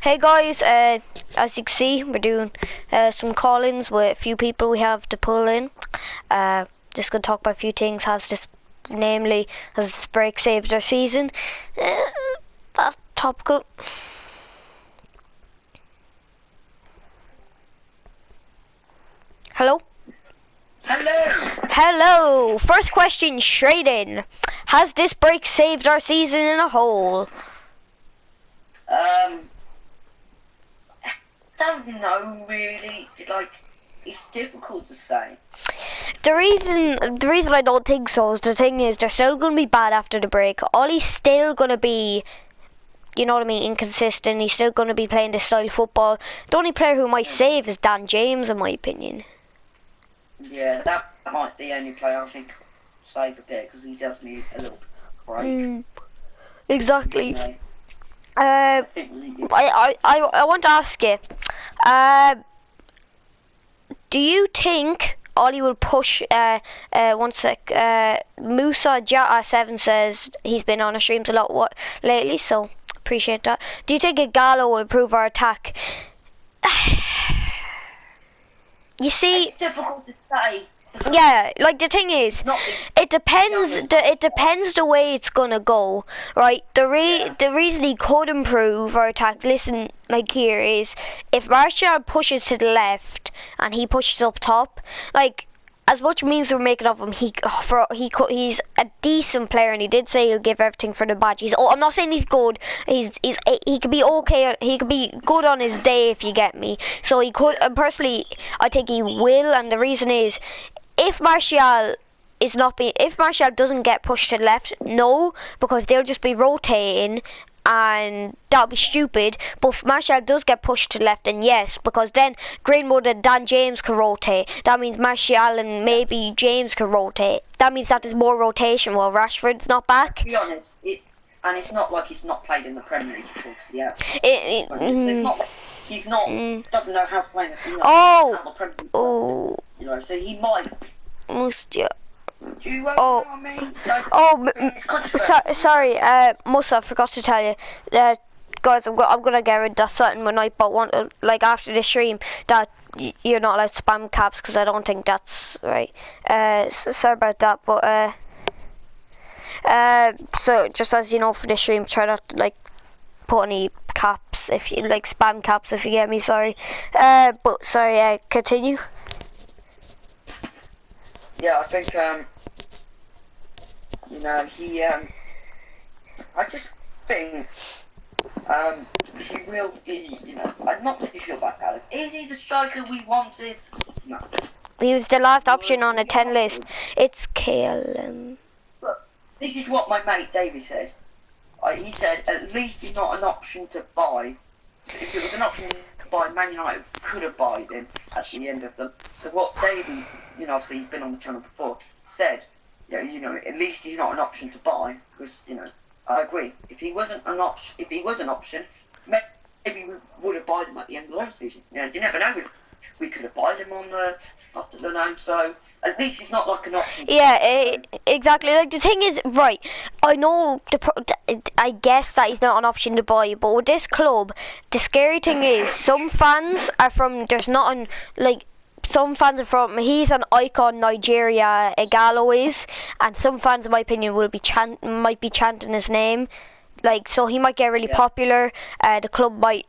Hey guys, as you can see, we're doing some call-ins with a few people we have to pull in. Just gonna talk about a few things. Has this break saved our season? That's topical. Hello? Hello! First question straight in. Has this break saved our season in a whole? Don't know really. Like, it's difficult to say. The reason I don't think so is the thing is they're still gonna be bad after the break. Ollie's still gonna be, you know what I mean, inconsistent. He's still gonna be playing this style of football. The only player who might save is Dan James, in my opinion. Yeah, that might be the only player I think save a bit because he does need a little break. Exactly. You know. I want to ask you, do you think Ollie will push, one sec, Musa7 says he's been on our streams a lot lately, so appreciate that. Do you think a Gallo will improve our attack? You see, it's difficult to say. Yeah, like the thing is, it depends. It depends the way it's gonna go, right? The reason he could improve our attack, listen, like here is if Martial pushes to the left and he pushes up top, like as much means we're making of him, he's a decent player, and he did say he'll give everything for the badge. I'm not saying he's good. He could be okay. He could be good on his day, if you get me. So he could. Personally, I think he will, and the reason is, if Martial doesn't get pushed to the left, no, because they'll just be rotating, and that'll be stupid. But if Martial does get pushed to the left, then yes, because then Greenwood and Dan James can rotate. That means Martial and maybe James can rotate. That means that there's more rotation while Rashford's not back. To be honest, it's not like he's not played in the Premier League before. Yeah. He's not doesn't know how to play in the Premier League. Oh. You know, so he might. Mustia. Do you know what I mean? Sorry, Musa, I forgot to tell you. Guys, I'm gonna get rid of that certain when I want, like after the stream, that you're not allowed to spam caps, because I don't think that's right. Sorry about that, but so just as you know, for the stream, try not to like put any caps, if you like spam caps, if you get me. Sorry, but sorry. Continue. Yeah, I think you know, I just think he will be, you know, I'm not too sure about Alex. Is he the striker we wanted? No. He was the last option on a 10 list. It's KLM. But this is what my mate David said. He said at least he's not an option to buy. If it was an option to buy, Man United could have bought him at the end of them. So what David, you know, obviously he's been on the channel before, said, yeah, you know, at least he's not an option to buy, because, you know, I agree. If he wasn't an option, maybe we would have bought him at the end of the last season. You know, you never know. We could have bought him on after the name. So at least he's not like an option. Yeah, exactly. Like the thing is, right? I know I guess that he's not an option to buy, but with this club, the scary thing is some fans are from. There's not an like. Some fans are from, he's an icon Nigeria, Igalo is, and some fans, in my opinion, might be chanting his name, like, so he might get really popular. The club might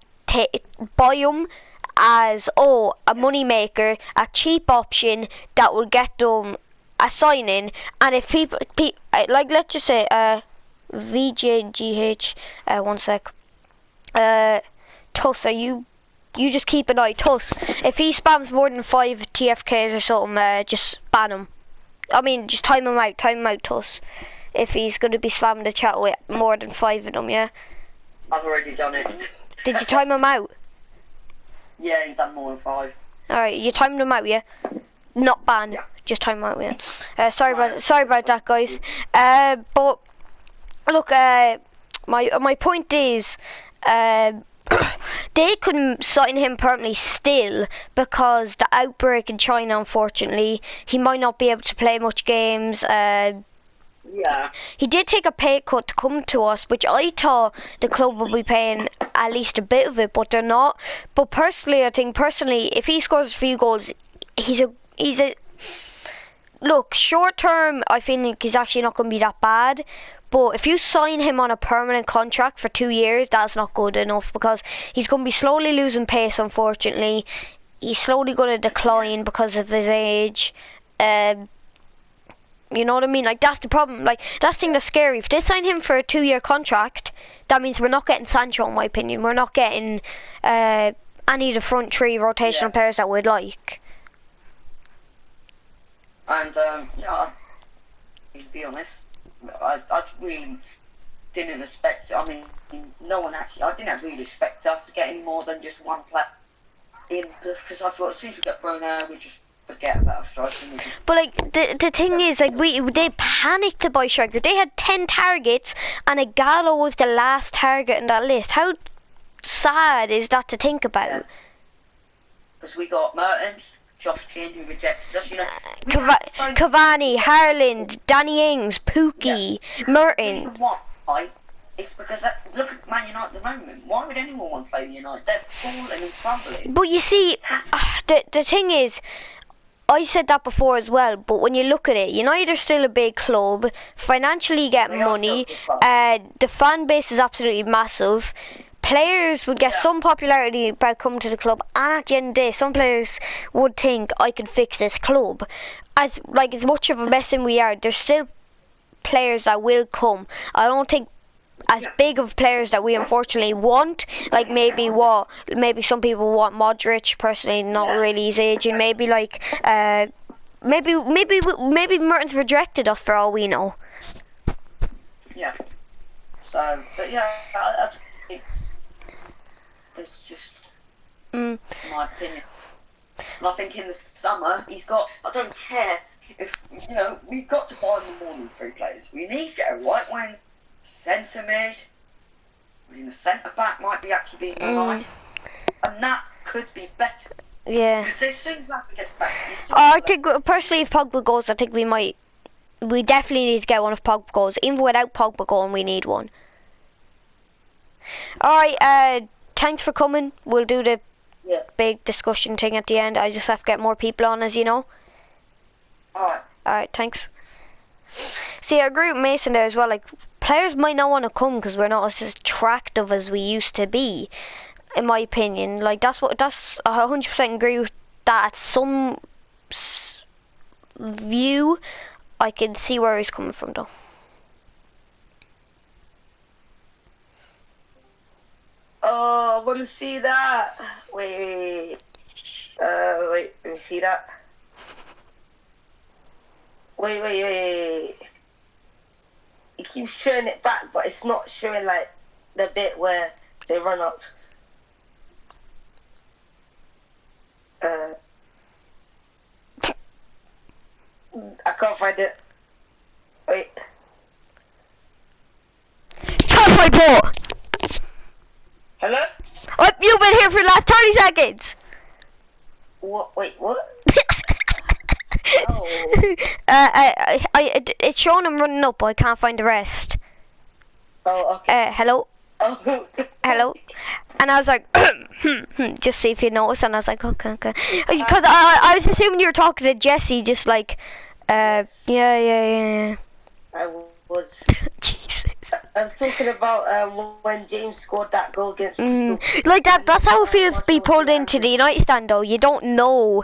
buy him as a money maker, a cheap option that will get them a signing. And if people like, let's just say VJGH, one sec, Tuss, you just keep an eye. Tuss, if he spams more than 5 TFKs or something, just ban him. I mean, just time him out, Tuss. If he's going to be spamming the chat with more than 5 of them, yeah? I've already done it. Did you time him out? Yeah, he's done more than 5. Alright, you timed him out, yeah? Not ban, yeah. Just time him out, yeah? Sorry about that, guys. But, look, my point is, they couldn't sign him permanently still because the outbreak in China, unfortunately, he might not be able to play much games. Yeah. He did take a pay cut to come to us, which I thought the club would be paying at least a bit of it, but they're not. But personally, I think if he scores a few goals, he's a look, short term, I think he's actually not going to be that bad. But if you sign him on a permanent contract for 2 years, that's not good enough, because he's going to be slowly losing pace, unfortunately. He's slowly going to decline because of his age. You know what I mean? Like, that's the problem. Like, that's the thing that's scary. If they sign him for a 2-year contract, that means we're not getting Sancho, in my opinion. We're not getting any of the front three rotational players that we'd like. And, to be honest, I really didn't expect, I mean, no one actually, I didn't really expect us to get any more than just one player in, because I thought as soon as we get Bruno, we just forget about striking. But like the thing is, like they panicked to buy striker. They had 10 targets, and a Gallo was the last target in that list. How sad is that to think about? Because we got Mertens, Josh King, who rejected us, you know. Cavani, Haaland, Danny Ings, Pookie, Mertens. Why? It's because look at Man United at the moment. Why would anyone want to play United? They're falling and crumbling. But you see, the thing is, I said that before as well, but when you look at it, United are still a big club, financially getting money, the fan base is absolutely massive. Players would get some popularity by coming to the club, and at the end of the day, some players would think, I can fix this club. As much of a mess as we are, there's still players that will come. I don't think as big of players that we unfortunately want, like maybe some people want Modric, personally not really his age, and maybe like maybe Mertens rejected us for all we know. Yeah. So, but yeah, it's just my opinion. And I think in the summer he's got. I don't care if we've got to buy more than 3 players. We need to get a right wing, centre mid. I mean, the centre back might be actually being alive, and that could be better. Yeah. Because as soon as that gets back, I think personally, if Pogba goes, I think we definitely need to get one. If Pogba goes, even without Pogba going, we need one. All right. Thanks for coming. We'll do the big discussion thing at the end. I just have to get more people on, as you know. Alright, thanks. See, I agree with Mason there as well. Like, players might not want to come because we're not as attractive as we used to be, in my opinion. Like, that's I 100% agree with that. At some view, I can see where he's coming from, though. Oh, I want to see that. Wait, let me see that. Wait. It keeps showing it back, but it's not showing like the bit where they run up. I can't find it. Wait. Can't find ball. Hello? Oh, you've been here for the last 30 seconds. What? Wait, what? Oh. It's showing him running up, but I can't find the rest. Oh, okay. Hello? Oh. Hello? And I was like, just see if you notice, and I was like, okay. Because I was assuming you were talking to Jesse, just like, yeah. I was. Jesus. I was talking about when James scored that goal against Crystal. Like that's how it feels to be pulled into the United stand, though. You don't know.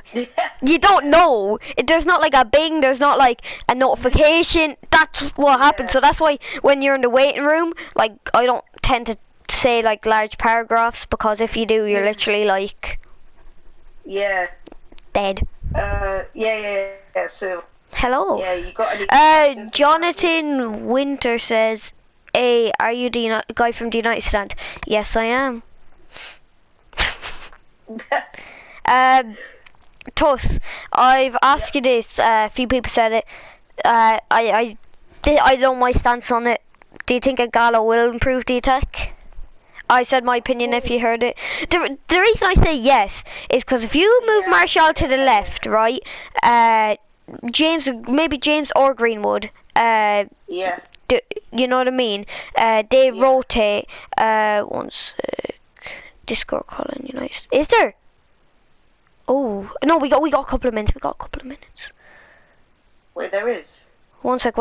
You don't know. There's not like a bing, there's not like a notification. That's what happens. So that's why when you're in the waiting room, like, I don't tend to say like large paragraphs, because if you do, you're literally like dead. Yeah, so hello. yeah, you got any Jonathan Winter says, hey, are you the guy from the United stand? Yes, I am. Tuss, I've asked you this, a few people said it, I don't know my stance on it. Do you think a Gallo will improve the attack? I said my opinion if you heard it. The reason I say yes is because if you move Martial to the left, right, James or Greenwood, yeah. You know what I mean? They rotate. Discord calling you nice. Is there? Oh no, we got a couple of minutes. Wait, there is. One sec.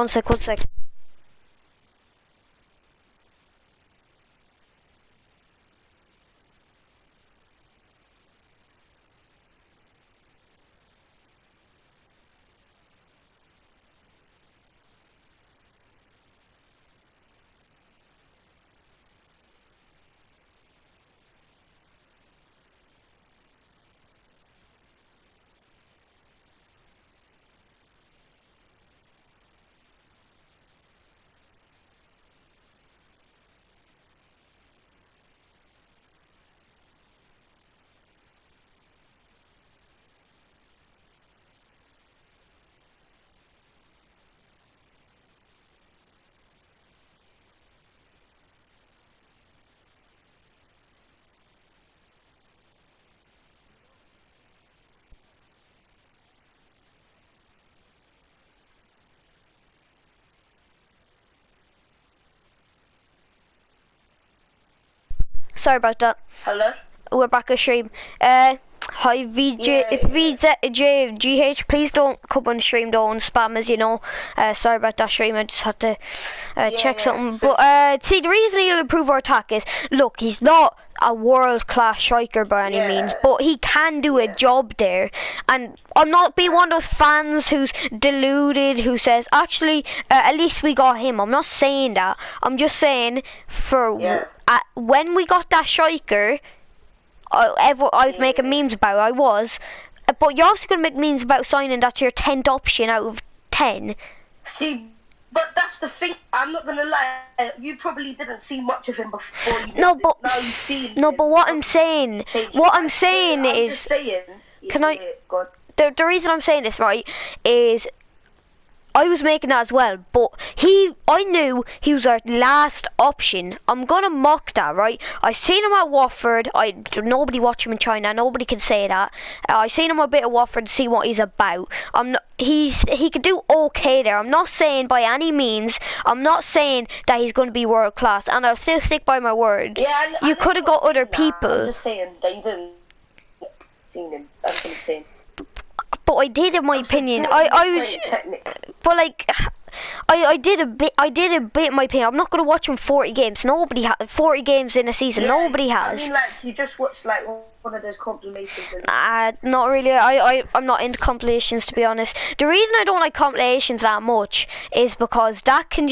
Sorry about that. Hello? We're back on stream. Hi VJGH, please don't come on stream, don't spam us, you know. Sorry about that stream, I just had to check something. But see, the reason he'll improve our attack is, look, he's not a world-class striker by any means, but he can do a job there. And I'm not being one of those fans who's deluded, who says, actually, at least we got him. I'm not saying that. I'm just saying, when we got that striker, I was making memes about it, I was. But you're also going to make memes about signing that's your 10th option out of 10. See, but that's the thing, I'm not going to lie, you probably didn't see much of him before you No, but, now you've seen no, but what I'm saying is, can I, the reason I'm saying this, right, is I was making that as well, but I knew he was our last option. I'm gonna mock that, right? I seen him at Watford. Nobody watch him in China. Nobody can say that. I seen him a bit at Watford to see what he's about. He could do okay there. I'm not saying by any means. I'm not saying that he's gonna be world class, and I'll still stick by my word. Yeah, you could have got other people. I'm just saying that you didn't see him. That's what I'm saying. But I did, in my opinion. I was, but like, I did a bit in my opinion. I'm not gonna watch him 40 games. Nobody has 40 games in a season. Nobody has. I mean, like, you just watched like one of those compilations. Not really. I'm not into compilations, to be honest. The reason I don't like compilations that much is because that can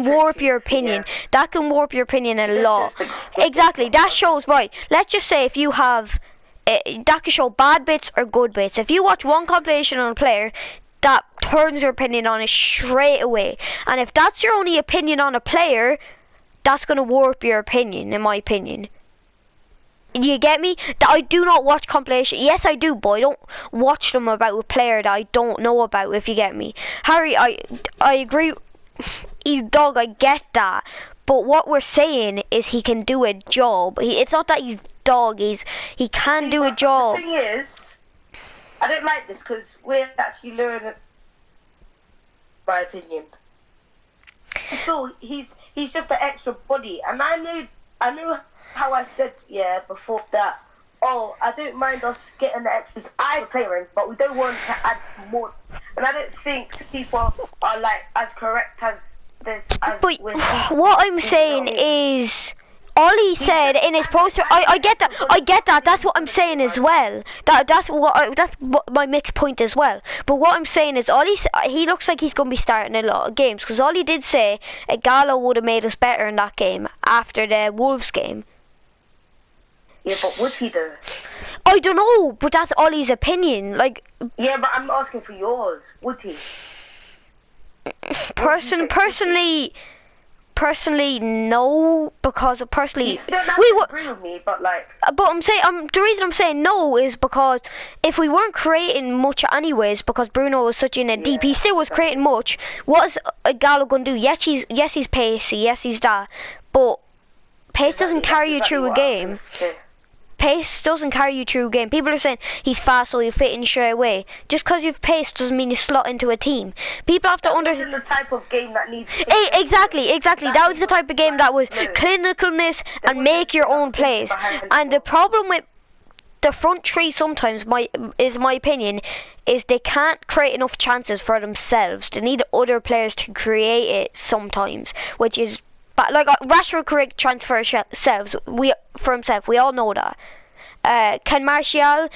warp your opinion. Yeah. That can warp your opinion a lot. Exactly. That shows, right. Let's just say if you have. That can show bad bits or good bits. If you watch one compilation on a player, that turns your opinion on it straight away. And if that's your only opinion on a player, that's going to warp your opinion, in my opinion. You get me? I do not watch compilations. Yes, I do, but I don't watch them about a player that I don't know about, if you get me. Harry, I agree. He's dog, I get that. But what we're saying is he can do a job. It's not that he's dog, he can do a job. The thing is, I don't like this because we're actually learning my opinion. So he's just an extra body, and I knew how I said before that. Oh, I don't mind us getting the extras I'm playing, but we don't want to add more. And I don't think people are like as correct as this. But what I'm saying is, all he said in his poster, I get that. That's what I'm saying as well. That's what my mixed point as well. But what I'm saying is, he looks like he's going to be starting a lot of games, because all he did say, Gallo would have made us better in that game after the Wolves game. Yeah, but would he though? I don't know, but that's Ollie's opinion. Like. Yeah, but I'm asking for yours. Would he? Personally, no, because personally, you don't have to agree with me, but like. But I'm saying, the reason I'm saying no is because if we weren't creating much anyways, because Bruno was such in a deep, he still was creating much. What is Gallo gonna do? Yes, he's pacey. Yes, he's that. But pace doesn't carry you through a game. pace doesn't carry you through a game. People are saying he's fast, so he'll fit in straight away. Just because you've pace doesn't mean you slot into a team. People have to understand the type of game that needs. Exactly. That was the type of game that was clinicalness and make your own plays. And the problem with the front three sometimes, my opinion, is they can't create enough chances for themselves. They need other players to create it sometimes, which is. But like Rashford create chance for himself. We all know that. Can Martial?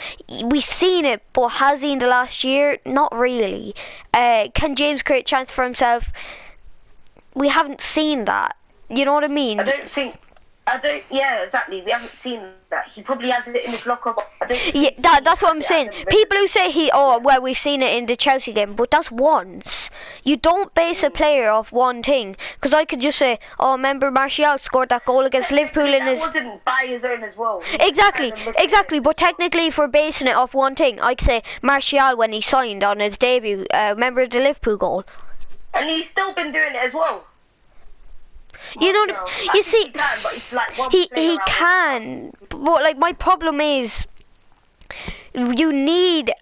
We've seen it, but has he in the last year? Not really. Can James create chance for himself? We haven't seen that. You know what I mean? Yeah, exactly. We haven't seen that. He probably has it in his locker. That's what I'm saying. People who say we've seen it in the Chelsea game, but that's once. You don't base a player off one thing. Because I could just say, remember Martial scored that goal against Liverpool in his... That wasn't by his own as well. Exactly. But technically, if we're basing it off one thing, I could say Martial when he signed on his debut, remember the Liverpool goal? And he's still been doing it as well. You know, you see, he can, but like my problem is, you need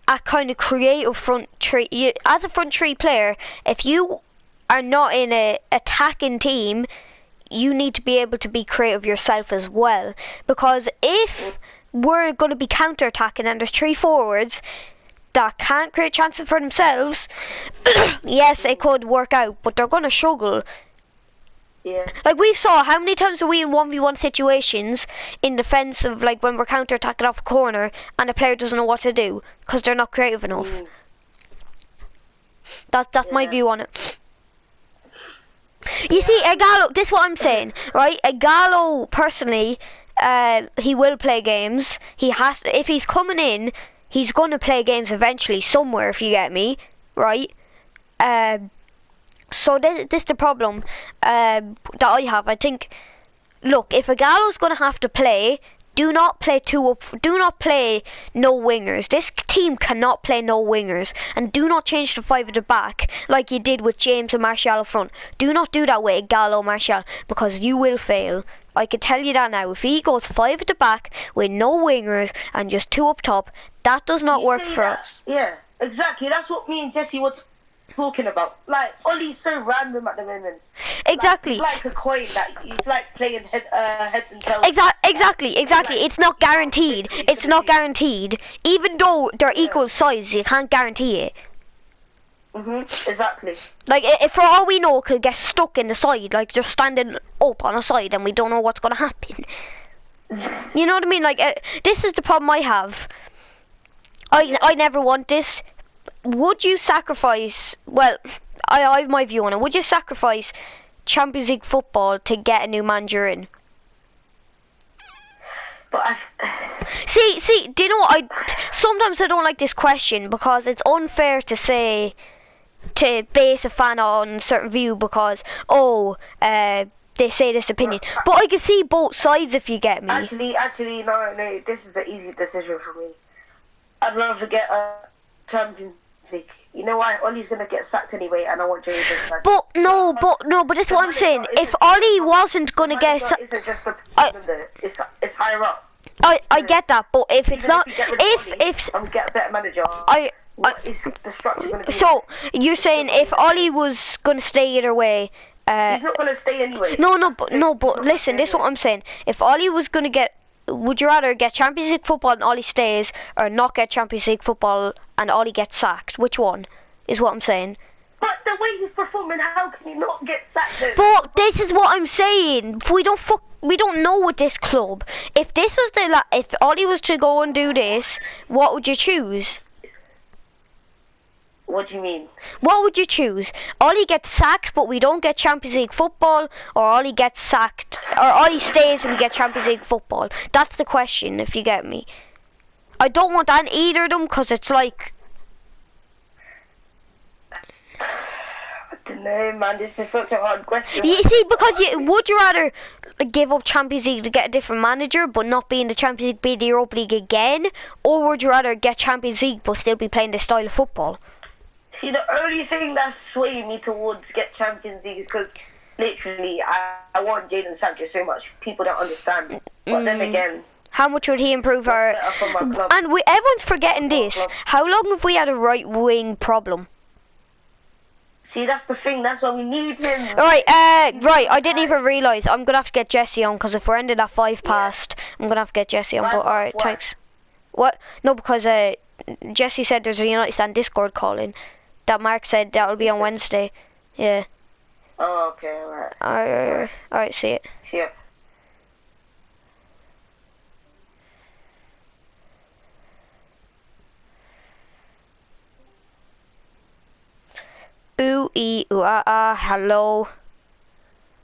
a kind of creative front three. As a front three player, if you are not in a attacking team, you need to be able to be creative yourself as well. Because if we're going to be counter-attacking and there's three forwards that can't create chances for themselves, yes, it could work out, but they're going to struggle. Yeah. Like we saw, how many times are we in 1v1 situations in defensive, like when we're counter-attacking off a corner and the player doesn't know what to do because they're not creative enough. That's my view on it. You see, Igalo, this is what I'm saying, right? Igalo, personally, he will play games. He has to, if he's coming in, he's going to play games eventually somewhere, if you get me, right? So this is the problem that I have. I think, look, if Igalo's going to have to play, do not play no wingers. This team cannot play no wingers, and do not change the five at the back like you did with James and Martial up front. Do not do that with Igalo Martial, because you will fail. I can tell you that now. If he goes five at the back with no wingers and just two up top, that does not work for us. Yeah, exactly. That's what me and Jesse were talking about. Like, Ollie's so random at the moment. Exactly. Like a coin that he's like playing heads and tails. Exactly. It's not guaranteed. It's not guaranteed. Even though they're equal size, you can't guarantee it. Exactly. Like, if for all we know, it could get stuck in the side, like just standing up on a side, and we don't know what's gonna happen. You know what I mean? Like, this is the problem I have. I never want this. Would you sacrifice? Well, I have my view on it. Would you sacrifice Champions League football to get a new manager in? But see. Do you know what? Sometimes I don't like this question because it's unfair to say, to base a fan on a certain view because they say this opinion. But I can see both sides, if you get me. Actually, no. This is the easy decision for me. I'd rather get a Champions League. You know why? Ollie's gonna get sacked anyway, and I want Jerry to sack. But that's what I'm saying. If Ollie wasn't gonna get sacked, it's higher up. I get that, but if it's not, if I'm get a better manager. What is the structure gonna be? So you're saying if Ollie was gonna stay either way? He's not gonna stay anyway. But listen, this is what I'm saying. If Ollie was gonna get, would you rather get Champions League football and Ollie stays, or not get Champions League football and Ollie gets sacked? Which one is what I'm saying? But the way he's performing, how can he not get sacked? But this is what I'm saying. We don't know with this club. If this was if Ollie was to go and do this, what would you choose? What do you mean? What would you choose? Ollie gets sacked, but we don't get Champions League football, or Ollie gets sacked, or Ollie stays and we get Champions League football? That's the question, if you get me. I don't want that either of them, because it's like... I don't know, man. This is such a hard question. You see, because would you rather give up Champions League to get a different manager, but not be in the Champions League, be the Europa League again? Or would you rather get Champions League, but still be playing this style of football? See, the only thing that's swaying me towards get Champions League is because literally I want Jadon Sancho so much. People don't understand. But then again, How much would he improve our... better for my club. And everyone's forgetting For my this. club. How long have we had a right wing problem? See, that's the thing. That's why we need him. Right, I didn't even realise. I'm gonna have to get Jesse on because if we're ending at 5 past, I'm gonna have to get Jesse on. Why? But alright, Why? thanks. What? No, because Jesse said there's a United Stand Discord calling. That Mark said that will be on Wednesday. Yeah. Oh, okay, alright. Alright, see it. See ya. Ooh, ee, ooh, ah, ah, hello.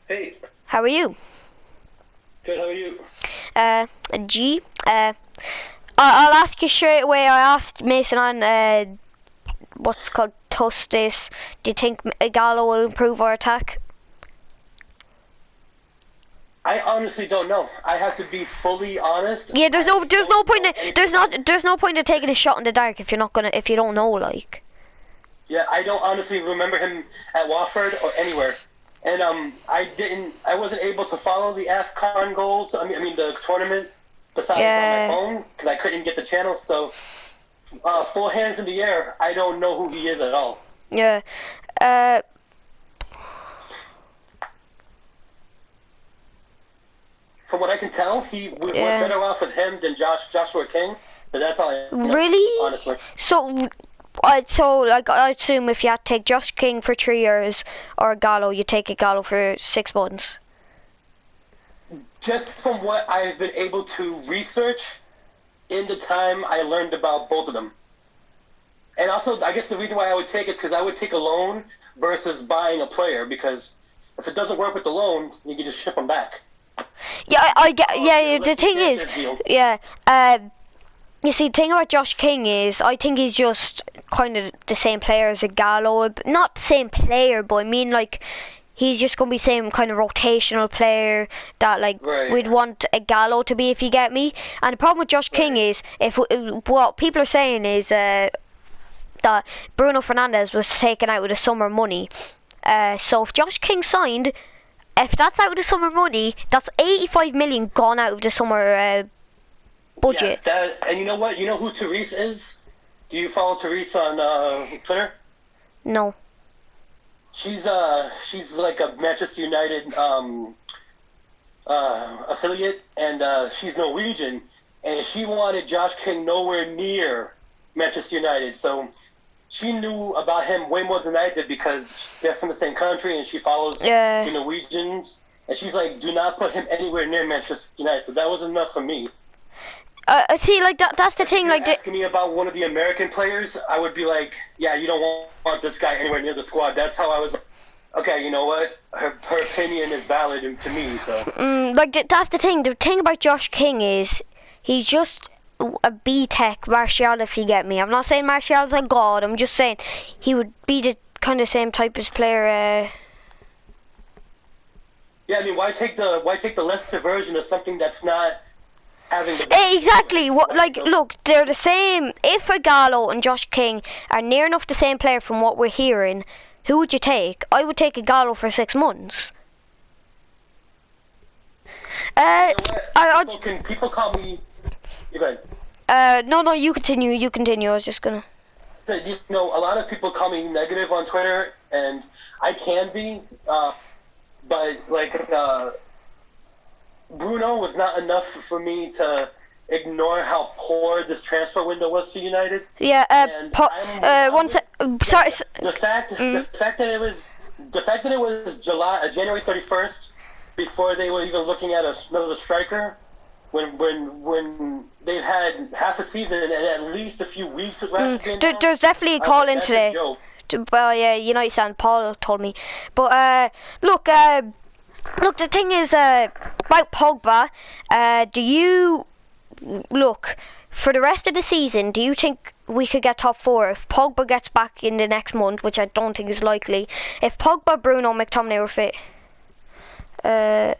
Hey, How are you? good, how are you? G, I'll ask you straight away. I asked Mason on, what's called Tustis. Do you think Gallo will improve our attack? I honestly don't know. I have to be fully honest. Yeah, there's no point in taking a shot in the dark if you don't know, like. Yeah, I don't honestly remember him at Watford or anywhere. And I wasn't able to follow the AFCON goals. I mean the tournament besides on my phone because I couldn't get the channel. So, full hands in the air. I don't know who he is at all. Yeah. From what I can tell, we're better off with him than Joshua King. But that's all I know, Really? honestly. So I assume if you had to take Josh King for 3 years or Gallo, you take a Gallo for 6 months. Just from what I've been able to research in the time I learned about both of them. And also, I guess the reason why I would take it is because I would take a loan versus buying a player, because if it doesn't work with the loan, you can just ship them back. Yeah, I get. Yeah, the thing is, Deal. yeah. You see, the thing about Josh King is, I think he's just kind of the same player as a Gallo. Not the same player, but I mean, like, he's just going to be the same kind of rotational player that, like, we'd want a Gallo to be, if you get me. And the problem with Josh King is, what people are saying is that Bruno Fernandes was taken out with the summer money. So if Josh King signed, if that's out of the summer money, that's 85 million gone out of the summer budget. Yeah, and you know what? You know who Therese is? Do you follow Therese on Twitter? No. She's like a Manchester United affiliate, and she's Norwegian, and she wanted Josh King nowhere near Manchester United. So she knew about him way more than I did because they're from the same country, and she follows the Norwegians. And she's like, do not put him anywhere near Manchester United. So that was enough for me. See, like that's the thing. Like, asking me about one of the American players, I would be like, yeah, you don't want this guy anywhere near the squad. That's how I was. Okay, you know what? Her opinion is valid to me. So. That's the thing. The thing about Josh King is he's just a B-Tech Martial, if you get me. I'm not saying Martial's a god. I'm just saying he would be the kind of same type as player. Yeah, I mean, why take the lesser version of something that's not having the exactly. Look, they're the same. If a Gallo and Josh King are near enough the same player from what we're hearing, who would you take? I would take a Gallo for 6 months. You know what? People call me. You go ahead. No, you continue. I was just gonna. So, you know, a lot of people call me negative on Twitter, and I can be, but like Bruno was not enough for me to ignore how poor this transfer window was for United. Yeah. One sec. Sorry. The fact that it was January 31st before they were even looking at another striker. When they've had half a season and at least a few weeks with there's definitely a call in today. Well, yeah, United Stand Paul told me. But look, the thing is about Pogba. Do you look for the rest of the season? Do you think we could get top 4 if Pogba gets back in the next month, which I don't think is likely? If Pogba, Bruno, McTominay were fit. I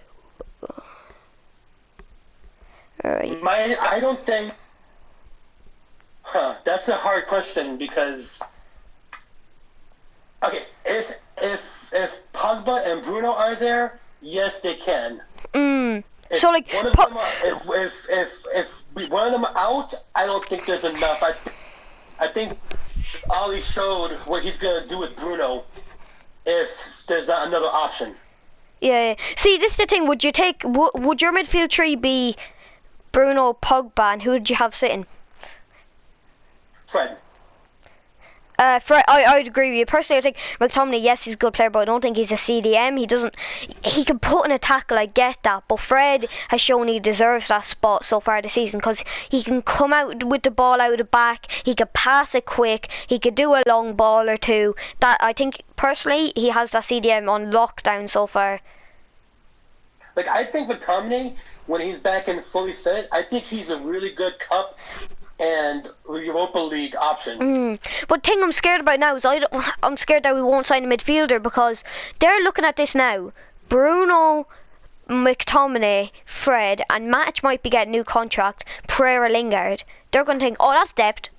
don't think. That's a hard question because. Okay, if Pogba and Bruno are there, yes, they can. So like, one of them, if one of them out, I don't think there's enough. I think Ollie showed what he's gonna do with Bruno if there's not another option. Yeah. See, this is the thing. Would you take? Would your midfield three be Bruno, Pogba, and who would you have sitting? Fred. Fred, I'd agree with you. Personally, I think McTominay, yes, he's a good player, but I don't think he's a CDM. He can put in a tackle, I get that, but Fred has shown he deserves that spot so far this season because he can come out with the ball out of the back, he can pass it quick, he could do a long ball or two. That, I think, personally, he has that CDM on lockdown so far. Like, I think McTominay, when he's back and fully fit, I think he's a really good cup and Europa League option. But the thing I'm scared about now is I'm scared that we won't sign a midfielder because they're looking at this now. Bruno, McTominay, Fred, and Matic might be getting a new contract. Pereira, Lingard. They're going to think, oh, that's depth.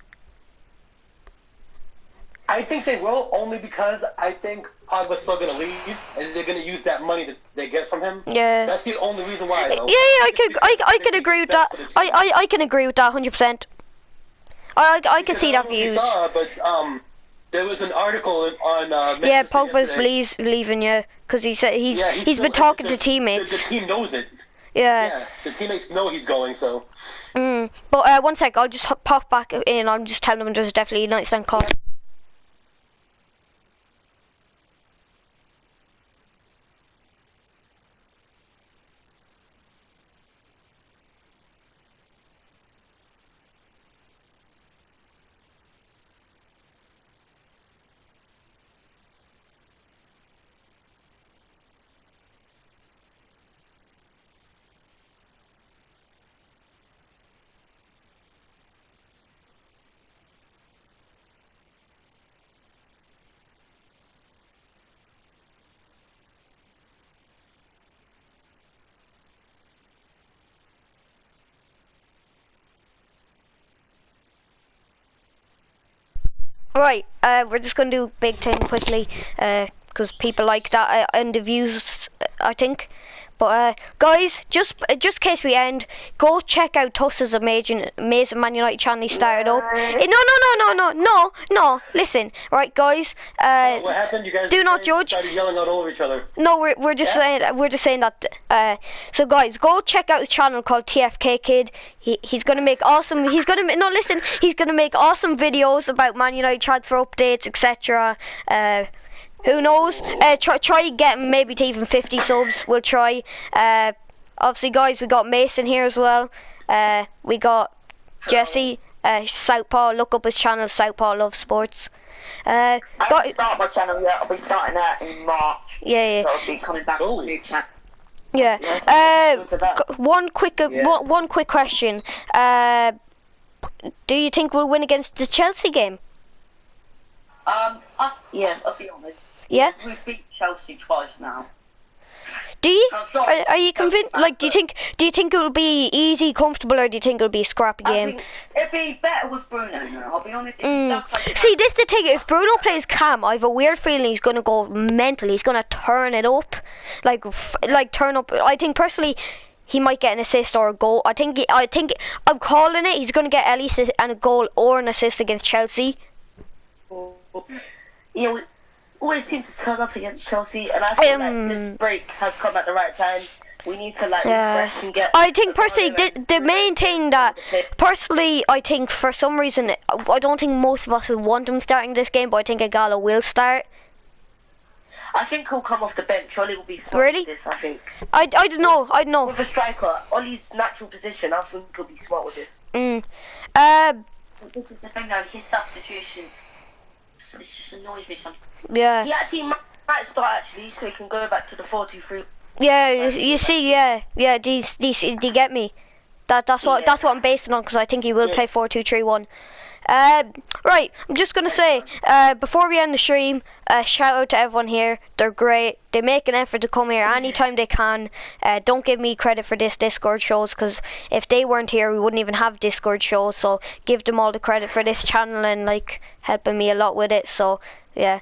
I think they will, only because I think Pogba's still going to leave, and they're going to use that money that they get from him. Yeah. That's the only reason why. Though. Yeah, I can agree with that. I can agree with that 100%. I can see that views. But there was an article on. Yeah, Pogba's leaving. Yeah, because he said he's been talking to teammates. The team knows it. Yeah. The teammates know he's going. So. But 1 sec, I'll just pop back in. I'm just telling them there's definitely a nightstand call. Right, we're just going to do big thing quickly, because people like that and the views, I think. But guys, just in case we end, go check out Tuss's amazing Man United channel he started up. No, listen, right guys. What happened? You guys do not judge. Started yelling out over each other. No, we're just saying that. So guys, go check out the channel called TFKKid. He's gonna make awesome. He's gonna make awesome videos about Man United transfer updates, etc. Who knows? Try getting maybe to even 50 subs. We'll try. Obviously, guys, we got Mason here as well. We got Jesse, Southpaw. Look up his channel, Southpaw Lovesports. I haven't started my channel yet. I'll be starting that in March. Yeah. So I'll be coming back on the new channel. Yeah. One quick question. Do you think we'll win against the Chelsea game? Yes. I'll be honest. Yeah. We've beat Chelsea twice now. Do you? Are you convinced? Like, do you think it will be easy, comfortable, or do you think it'll be a scrappy game? I think it'd be better with Bruno now. I'll be honest. See, this is the thing. If Bruno plays Cam, I have a weird feeling he's gonna go mental. He's gonna turn it up, like turn up. I think personally, he might get an assist or a goal. I think I'm calling it. He's gonna get at least a goal or an assist against Chelsea. Yeah, we always seem to turn up against Chelsea, and I feel like this break has come at the right time. We need to refresh and get. I think personally, the main thing that personally, I think for some reason, I don't think most of us would want him starting this game, but I think Igalo will start. I think he'll come off the bench. Ollie will be starting this, I think. I don't know. With a striker, Ollie's natural position, I think he'll be smart with this. This is the thing though, his substitution. It just annoys me sometimes. Yeah. He actually might start so he can go back to the 4-2-3. Yeah, you see, yeah. Do you get me? That's what I'm basing on, because I think he will play 4-2-3-1. Right, I'm just gonna say, before we end the stream, shout out to everyone here. They're great. They make an effort to come here anytime they can. Don't give me credit for this Discord shows, because if they weren't here, we wouldn't even have Discord shows. So give them all the credit for this channel and like helping me a lot with it. So yeah,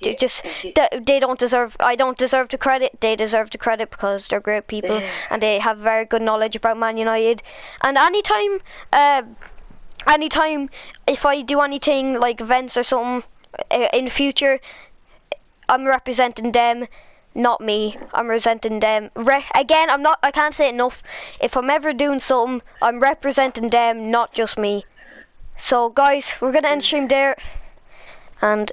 they don't deserve. I don't deserve the credit. They deserve the credit because they're great people and they have very good knowledge about Man United. And anytime if I do anything like events or something in the future, I'm representing them, not me. I'm representing them. Again, I can't say it enough. If I'm ever doing something, I'm representing them, not just me. So guys, we're gonna end stream there, and